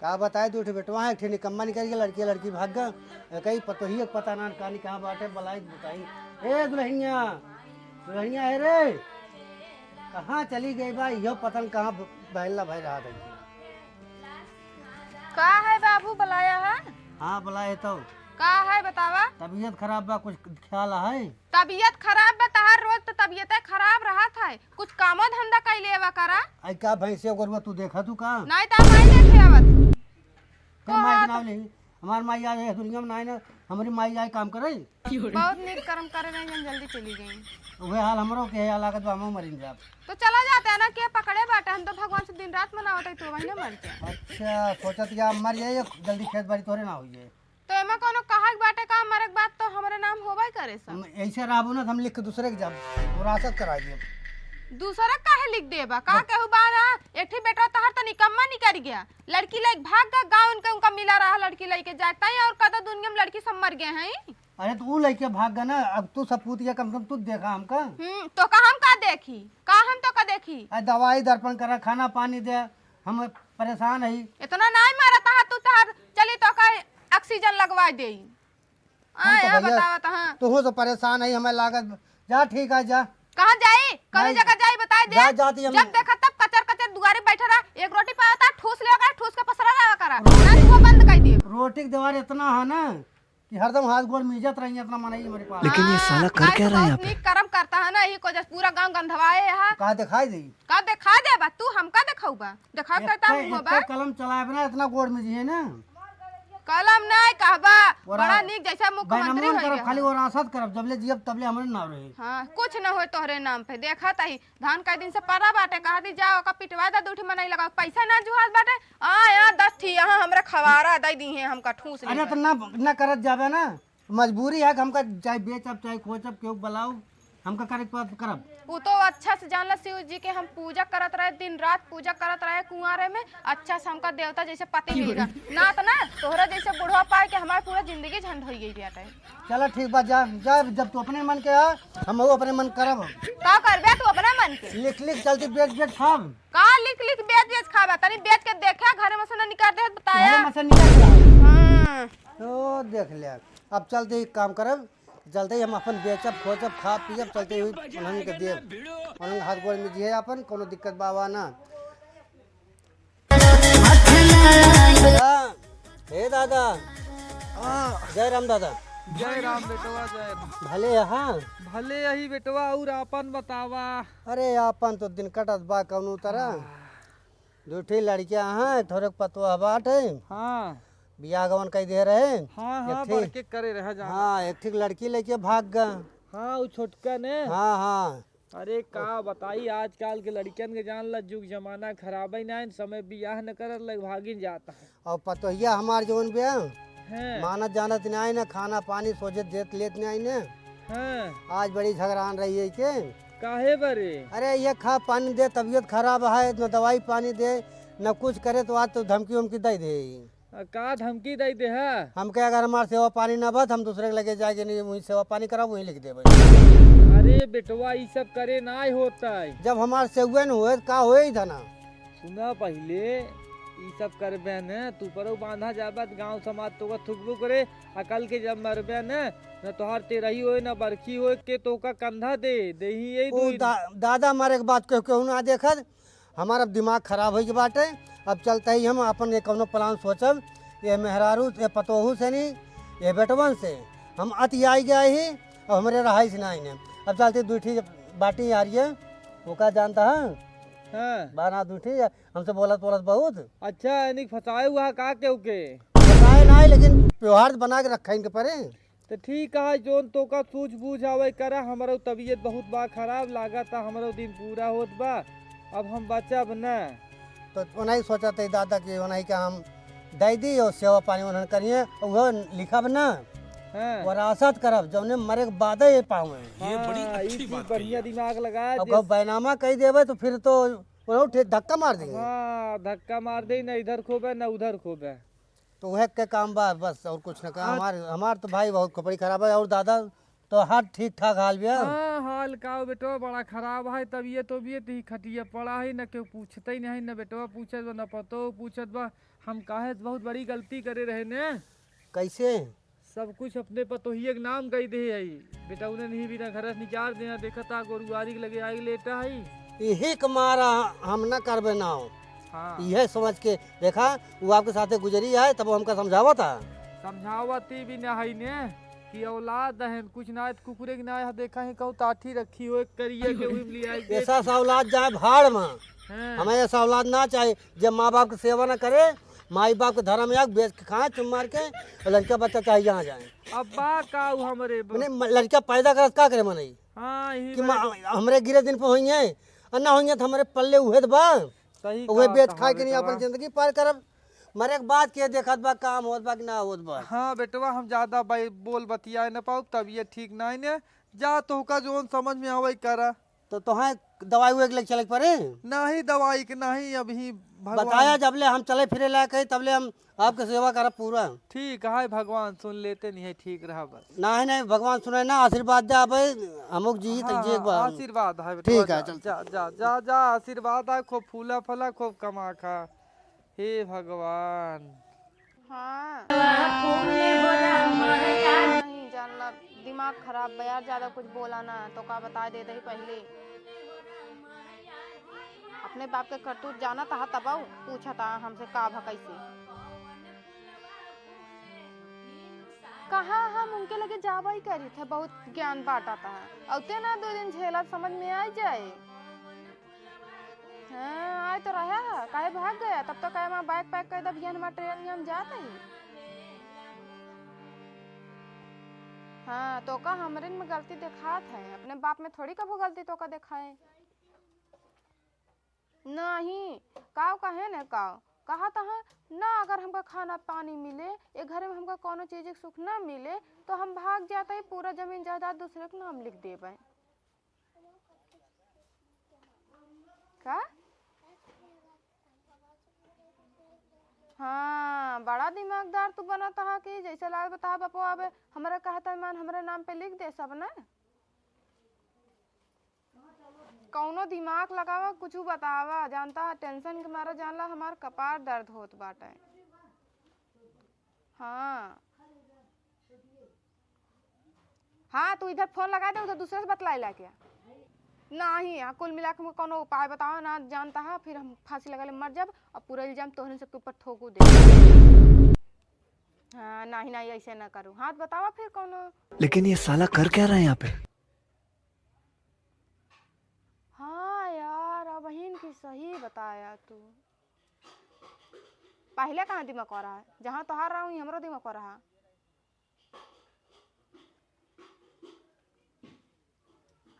का बताए तू बेटवा है एक निकम्मा निकल गया लड़की लड़की भाग गया कहीं पतोही पता ना कहानी कहाँ बाटे बलाई बताई। ए दुल्हनिया दुल्हनिया है रे कहाँ चली गई भाई यो पतन कहाँ बहला भाई रहा था। का है बाबू बुलाया है? हाँ बुलाए तो का है बतावा। तबीयत खराब बा कुछ ख्याल है? तबीयत खराब बा तहार रोज तो तबीयत खराब रहा था कुछ कामो धंधा कर लेवा करा। आई का भैंसे गोरवा तू देखा तू का नहीं तो मैं देखे आवत हमार माई आज है दुनिया में ना हमारी माई आज काम करे बहुत नीक कर्म करे नहीं जन जल्दी चली गई। वह हाल हमरो के है लागत बा हम मरिन जाब। तो चला जाते है ना के पकड़े बाटे हम तो भगवान से दिन रात मनावत है तो वही मर के। अच्छा सोचत या मर जाए जल्दी खेत बाड़ी तोरे ना होई जाए तो एमा कोनो कहा बाटे का मरक बात तो हमारे नाम होबे करे सब। ऐसे रहबो ना हम लिख के दूसरे के जब विरासत करा दिए दूसरा काहे लिख देबा का कहू बारा एक ही बेटा तहर त निकम्मा निकल गया लड़की लाइक भाग का गांव उनका मिला रहा लड़की लेके जाता है और कदा दुनिया में लड़की सब मर गए हैं। अरे तो वो लड़के भाग गया ना अब तू सपूत या कम तू देखा हमका तो का हम का देखी का हम तो का देखी दवाई दर्पण करा खाना पानी दे हम परेशान है इतना नहीं मारता है तू तहर चली तो का ऑक्सीजन लगवा दे आ बतावा त हां तू तो परेशान है हमें लागत जा ठीक है जा कहां जाई कौन जगह जाई बता दे जब देखा तब कचर कचर दुआरे बैठा रहा एक रोटी पाता ठूस ले कर ठूस के पसरा लगा करा ना वो बंद कर दे रोटी के दीवार इतना है ना कि हरदम हाथ गोड़ में इज्जत रही इतना मनाई मेरे पास। लेकिन ये साला कर क्या रहा है यहाँ पे? कर्म करता है ना यही को जस पूरा गांव गंधवाए है कहा दिखाई दी का देखा दे बा तू हमका देखाऊबा देखा करता हूं बा कलम चलाए बिना इतना गोड़ में जी है ना कलम नहीं कहबा बड़ा नीक जैसा मुख्यमंत्री हो गया खाली और आसत करब जबले जियब तबले हमरे नाम रहे। हां कुछ न हो तोहरे नाम पे देखा तही धान का दिन से पड़ा बाटे कहा दी जाओ का पिटवा दा दूठी मनाई लगा पैसा ना जुहाज बाटे आ यहां 10 थी यहां हमरा खवारा दई दी है हमका ठूस ले। अरे तो ना करत जाबे ना मजबूरी है कि हमका चाहे बेचब चाहे खोचब केहू बुलाओ हमका करे करब वो तो अच्छा से जानला शिव जी के हम पूजा करत रहे दिन रात पूजा करत रहे कुंवारे में अच्छा से हमका देवता जैसे पति मिल गया ना तो ना तोहरा जैसे बुढ़वा पाए के हमारी पूरा जिंदगी झंड हो गई बेटा। चलो ठीक बात जा जा जब तू अपने मन के आ हम अपने मन करब का करबे तू अपने मन के लिख लिख चलती बेच खाब का लिख लिख बेच खाबा तनी बेच के देखा घरे में से ना निकाल दे बताया हां तो देख ले अब चलते एक काम करब चलते ही हम अपन बेचब खोचब खा पियब चलते हुई उन्हन के देव उन्हन हाथ गोड़ में जिए अपन कोनो दिक्कत बाबा ना। हे दादा जय राम दादा। जय राम बेटवा जय भले हाँ भले यही बेटवा और आपन बतावा। अरे अपन तो दिन कटत बा कौनो तरह दूठी लड़कियां हैं थोड़े पतवा बाट है हाँ बियाह गवन कई दे रहे हाँ हाँ बढ़ के करे रह जा। हाँ एक ठीक लड़की लेके भाग गए। हाँ वो छोटका ने हाँ हाँ अरे का बताई आजकल के लड़कियन के जान ला जुग जमाना खराब ही ना समय बियाह न कर लग भागिन जाता है और पतोहिया हमार जवन बिया हैं मानत जानत नहीं आई ना खाना पानी सोचे देत लेत नहीं आई ना हैं आज बड़ी झगड़ान रही है के काहे बरे। अरे ये खा पानी दे तबीयत खराब है न दवाई पानी दे न कुछ करे तो आज तो धमकी उमकी दे दे का धमकी दे दे है हम के अगर हमारे सेवा पानी न बत हम दूसरे के लगे जाएंगे नहीं वही सेवा पानी करा वही लिख देवे। अरे बेटवा ये सब करे ना होता है जब हमारे सेवा न हुए का होए था ना सुना पहले ये सब करबे न तू पर बांधा जाबत गांव समाज तो का थुकबू करे अकल के जब मरबे न तोहार तेरही होए न बरखी होए के तो का कंधा दे ही यही दादा हमारे के बात केहू ना देखत हमारा दिमाग खराब हो गया बाटे। अब चलते ही हम अपन एक कौनो प्लान सोचब ये मेहरारू ये पतोहू से नहीं ये बेटवन से हम अति आई गए ही और हमारे रहाई से नहीं अब चलते दूठी बाटी आ रही है वो का जानता है हाँ बाना दूठी हमसे बोलत बहुत अच्छा यानी फसाए हुआ का के बताए नहीं लेकिन त्योहार बना के रखा इनके परे तो ठीक है जोन तो का सूझ बूझ आवे करा हमारो तबीयत बहुत बा खराब लागत हमारो दिन पूरा होत बा अब हम बचब न तो उन्हीं सोचा थे दादा की उन्हीं का हम दे दी और सेवा पानी उन्होंने करिए वो लिखब ना हाँ वरासत करब जौने मरे के बाद ये पावे ये बड़ी अच्छी बात बढ़िया दिमाग लगाया अब बैनामा कही देवे तो फिर तो धक्का मार देंगे। हाँ धक्का मार दे न इधर खोबे न उधर खोबे तो वह के काम बा बस और कुछ न काम हमार तो भाई बहुत खोपड़ी खराब है और दादा तो हाथ ठीक ठाक हाल भी है। हाँ हाल का बेटो बड़ा खराब है तबीयत ही खटिया पड़ा है न केहू पूछते ही नहीं न बेटवा पूछत बा न पतो पूछत बा हम काहे से बहुत बड़ी गलती करे रहे ने। कैसे? सब कुछ अपने पतोहिए के नाम कही दे आई बेटा, उन्हें नहीं बिना घर से निचार देना देखा था गोरुआरी के लगे आई लेटा है। यही कमारा हम न करबे ना हो। हाँ यह समझ के देखा वो आपके साथे गुजरी है तब हमका समझावा था। समझावती भी ना है ने कि औलाद है कुछ ना कुकुरे के ना देखा है कहूँ ताठी रखी हो करिए के हुई लिया ऐसा सा औलाद जाए भाड़ में। हैं। हमें ऐसा औलाद ना चाहिए जब माँ बाप की सेवा न करे, माई बाप के धर्म याग बेच के खाए चुम मार के, और लड़का बच्चा चाहिए जहाँ जाए। अब बा का हमारे मैंने लड़का पैदा कर क्या करे मनई हाँ यही कि हमरे गिरे दिन पे होइए और ना होइए तो हमारे पल्ले उहे तो बा सही उहे कहा बेच था खा के नहीं बेटवा। अपन जिंदगी पार करब। मरे के बाद के देखत बा काम होत बा कि ना होत बा। हाँ बेटवा हम ज्यादा बोल बतिया न पाऊ तबीयत ठीक ना है ने जा तो का जोन समझ में आवे करा। तो तोहे दवाई उहे के लेके चले के पड़े। नहीं दवाई के नहीं अभी भगवान बताया जबले हम चले फिरे लायक है तबले हम आपके सेवा करब पूरा। ठीक है भगवान सुन लेते नहीं है ठीक रहा बस। ना है नहीं भगवान सुने ना आशीर्वाद दे आबे अमुक जी हाँ, तक जे बा। आशीर्वाद है बेटवा, ठीक है, जा, चल। जा जा जा जा आशीर्वाद है खूब फूला फला खूब कमा खा हे भगवान। हाँ नहीं जानला दिमाग खराब बा यार, ज्यादा कुछ बोला ना तो का बता देते ही पहले। अपने बाप के करतूत जाना था तब पूछा था हमसे का भा कैसे। कहाँ हम उनके लगे जावा ही करी थे, बहुत ज्ञान बांटा था औते ना 2 दिन झेला समझ में आ जाए। हाँ आए तो रहा काहे भाग गया, तब तो कहे बैग पैक कर दब हमारा ट्रेन हम जाते ही। हाँ तो का हमरे में गलती दिखात है, अपने बाप में थोड़ी कबो गलती तो का दिखाए नहीं। काव कहे न काव कहा तहा ना अगर हमका खाना पानी मिले ये घर में हमका कोनो चीज के सुख ना मिले तो हम भाग जाते ही पूरा जमीन जायदाद दूसरे के नाम लिख देबे का। हाँ बड़ा दिमागदार तू बना था कि जैसे लाल बता बपो आवे हमारे कहता मान हमारे नाम पे लिख दे सब ना। कौनो दिमाग लगावा कुछ बतावा, जानता है टेंशन के मारा जानला हमार कपार दर्द होत बाटे। हाँ हाँ तू इधर फोन लगा दे उधर दूसरे से बतलाई ला क्या नहीं। हाँ कुल मिला के कोनो उपाय बताओ ना जानता है फिर हम फांसी लगा ले मर जब और पूरा इल्जाम तोहने सबके ऊपर ठोकू दे। हाँ नहीं नहीं ऐसे ना करूँ, हाथ बतावा फिर कोनो। लेकिन ये साला कर क्या रहा है यहाँ पे? हाँ यार अब बहन की सही बताया तू। पहले कहाँ दिमाग कर रहा है, जहाँ तोहार रहा हूँ हमरो दिमाग कर रहा।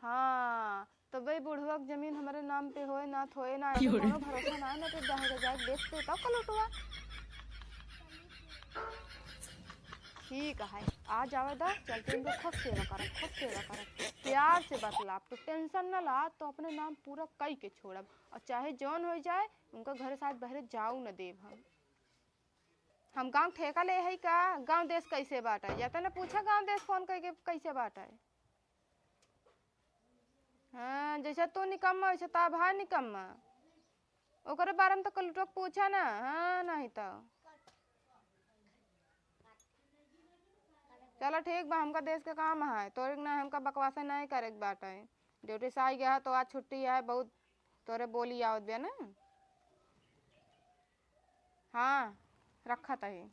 हाँ तो भाई बुढ़वा की जमीन हमारे नाम पे होए ना कोनो भरोसा ना ना तो जाए बेचते तब कलुटवा। ठीक है आ जावे दा चलते इनको खूब सेवा कर प्यार से बतला तो टेंशन न ला तो अपने नाम पूरा कई के छोड़ब और चाहे जौन हो जाए उनका घर साथ बहरे जाऊ न देव। हम गांव ठेका ले है का गांव देश कैसे बाटा जाता ना पूछा गांव देश फोन करके कैसे बाटा है। हाँ जैसे तू निकम्मा वैसे ता भाई निकम्मा ओकरे बारे में तो कल टोक पूछा ना। हाँ नहीं तो चलो ठीक बा हमका देश के काम है तोरे ना हमका बकवासा नहीं करे बात है। ड्यूटी से आई गया तो आज छुट्टी है बहुत तोरे बोली आवत बिया ना। हाँ रखा तही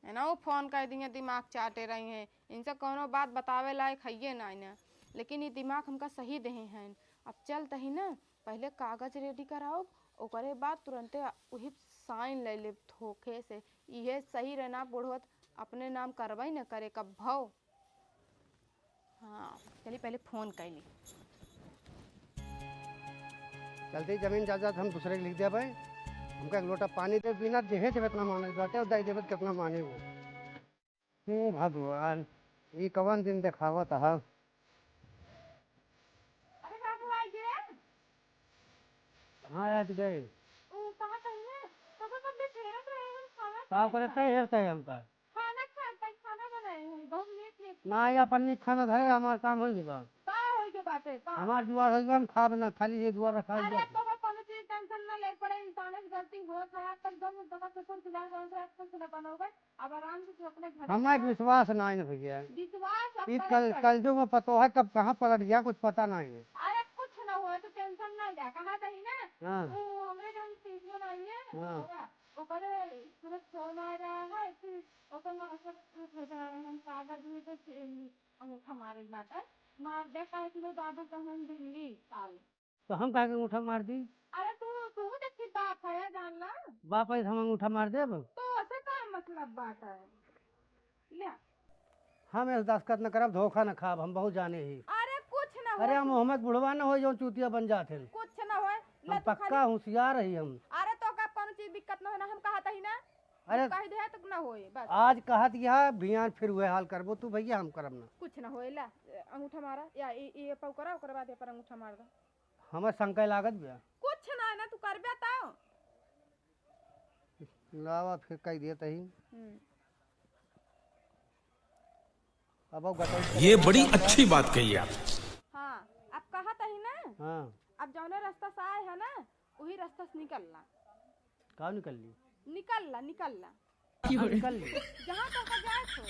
है ना वो फोन कर दिए दिमाग चाटे रही हैं इनसे कोनो बात बतावे लायक है ना ना लेकिन ये दिमाग हमका सही दे हैं। अब चल तही ना पहले कागज रेडी कराओ ओकरे बाद तुरंते वही साइन ले ले धोखे से ये सही रहना बुढ़वत अपने नाम करवाई न करे कब भाव। हाँ चलिए पहले फोन कर ली चलते ही जमीन जायदाद हम दूसरे के लिख दिया भाई। हमका एक लोटा पानी दे बिना देहे से कितना माने बाटे और दाई देवत कितना माने वो। भगवान ये कवन दिन देखावत है। हाँ याद गए साफ करे सही हमका ना या पन्नी खाना धरे हमारा काम हो गया हमार दुआर हो गया हम खा बना खाली ये दुआर रखा अब आराम से तू अपने घर हमें एक विश्वास नहीं है भैया। विश्वास ये अपने कलयुग में पतो है कब कहाँ पलट गया कुछ पता नहीं है। अरे कुछ ना हुआ तो टेंशन ना ले, कहा नहीं ना हाँ तू हमरे जन चीज में नहीं है हाँ ओकरे तुरंत फोन आ रहा है कि ओकर ना सब हम कागज में तो अंगूठा मारे जाता मार दे कहे कि वो दादू का हम दिल्ली साल तो हम कहा अंगूठा मार दी। अरे तू देखी बात है जानना बाप ऐसे हम अंगूठा मार दे अब। तो ऐसे का मतलब बात है ले हम ऐसे दस्खत न करब धोखा न खाब हम बहुत जाने ही। अरे कुछ ना अरे हम मोहम्मद बुढ़वा न हो जो चूतिया बन जाते हैं। कुछ ना होए हम पक्का होशियार रही हम। अरे तो का कौन चीज दिक्कत ना हो ना हम कहत ही ना अरे कह दे तो ना होए बस आज कहत यह बियान फिर हुए हाल करबो तू भैया हम करब ना। कुछ ना होए ला अंगूठा मारा या ये पाव करा ओकर बाद ये पर अंगूठा मार दो हमें शंका लागत बिया। कुछ ना है ना तू करबे ताओ लावा फिर कह देते ही। अब ये बड़ी अच्छी बात कही आप। हाँ अब कहत ही ना हाँ अब जौने रास्ता से आए है ना वही रास्ता से निकलना कहाँ निकल ली। निकल ला निकल ली जहाँ तो का जाए हो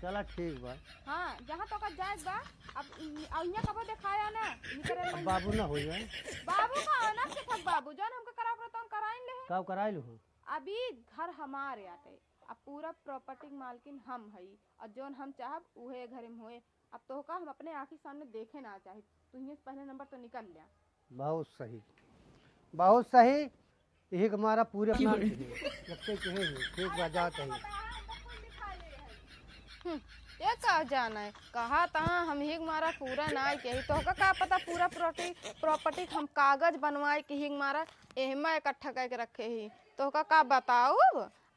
चला ठीक बा। हाँ जहाँ तो का जाए बा अब यहाँ कबो दिखाया ना निकले अब बाबू ना हो जाए। बाबू का है ना के थक बाबू जौन हमको कराव रहा तौन कराइन ले कब कराई लू। अभी घर हमारे आते अब पूरा प्रॉपर्टी मालकिन हम हई और जौन हम चाहब उहे घरे में होए अब तो का हम अपने आँखी सामने देखे ना चाहे तू ये पहले नंबर तो निकल लिया बहुत सही बहुत सही। यही हमारा पूरे प्लान ठीक बात है। ये कहा जाना है कहा तहाँ हम ही मारा पूरा ना के ही तो का पता पूरा प्रॉपर्टी हम कागज बनवाए के ही मारा एहमा इकट्ठा करके रखे ही तो का बताओ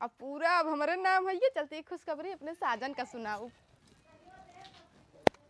अब पूरा अब हमारे नाम है ये चलते खुशखबरी अपने साजन का सुनाऊ।